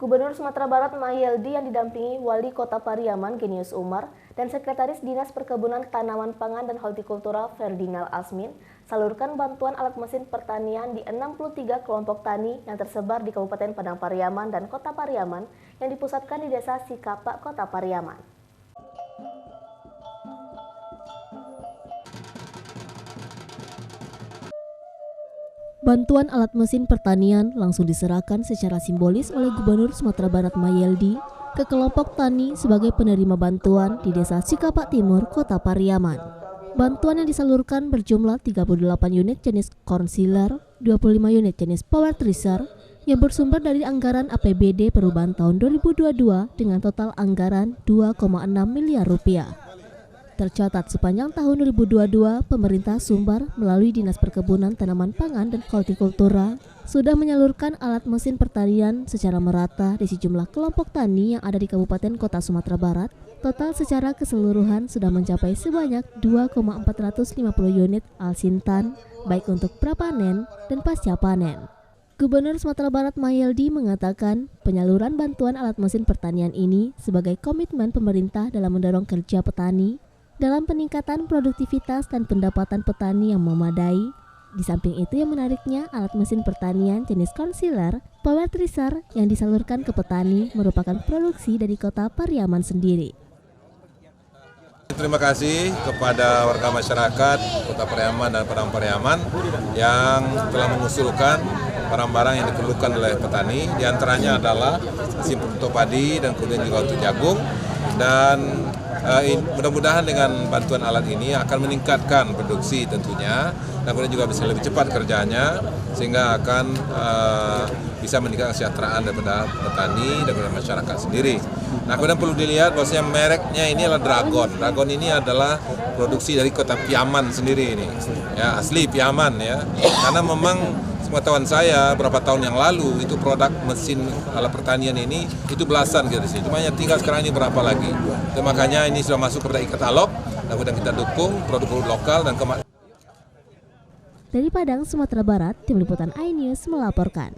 Gubernur Sumatera Barat Mahyeldi yang didampingi Wali Kota Pariaman Genius Umar dan Sekretaris Dinas Perkebunan Tanaman Pangan dan Hortikultura Ferdinand Asmin salurkan bantuan alat mesin pertanian di 63 kelompok tani yang tersebar di Kabupaten Padang Pariaman dan Kota Pariaman yang dipusatkan di Desa Sikapak, Kota Pariaman. Bantuan alat mesin pertanian langsung diserahkan secara simbolis oleh Gubernur Sumatera Barat Mahyeldi ke kelompok tani sebagai penerima bantuan di Desa Sikapak Timur, Kota Pariaman. Bantuan yang disalurkan berjumlah 38 unit jenis corn sealer, 25 unit jenis power thresher yang bersumber dari anggaran APBD perubahan tahun 2022 dengan total anggaran 2,6 miliar rupiah. Tercatat sepanjang tahun 2022, pemerintah Sumbar melalui Dinas Perkebunan Tanaman Pangan dan Hortikultura sudah menyalurkan alat mesin pertanian secara merata di sejumlah kelompok tani yang ada di Kabupaten Kota Sumatera Barat. Total secara keseluruhan sudah mencapai sebanyak 2,450 unit alsintan, baik untuk prapanen dan pasca panen. Gubernur Sumatera Barat Mahyeldi mengatakan penyaluran bantuan alat mesin pertanian ini sebagai komitmen pemerintah dalam mendorong kerja petani dalam peningkatan produktivitas dan pendapatan petani yang memadai. Di samping itu yang menariknya, alat mesin pertanian jenis corn sealer, power thresher yang disalurkan ke petani merupakan produksi dari Kota Pariaman sendiri. Terima kasih kepada warga masyarakat Kota Pariaman dan Padang Pariaman yang telah mengusulkan barang-barang yang diperlukan oleh petani. Di antaranya adalah mesin untuk padi dan kemudian juga untuk jagung. Dan mudah-mudahan dengan bantuan alat ini akan meningkatkan produksi tentunya, dan kemudian juga bisa lebih cepat kerjanya sehingga akan bisa meningkatkan kesejahteraan daripada petani dan daripada masyarakat sendiri. Nah, kemudian perlu dilihat bahwasanya mereknya ini adalah Dragon. Dragon ini adalah produksi dari Kota Piaman sendiri ini, ya asli Piaman ya. Karena memang pengetahuan saya berapa tahun yang lalu itu produk mesin alat pertanian ini itu belasan gitu sih. Cuma yang tinggal sekarang ini berapa lagi. Itu makanya ini sudah masuk kepada e-katalog dan kemudian kita dukung produk-produk lokal dan Dari Padang, Sumatera Barat, Tim Liputan iNews melaporkan.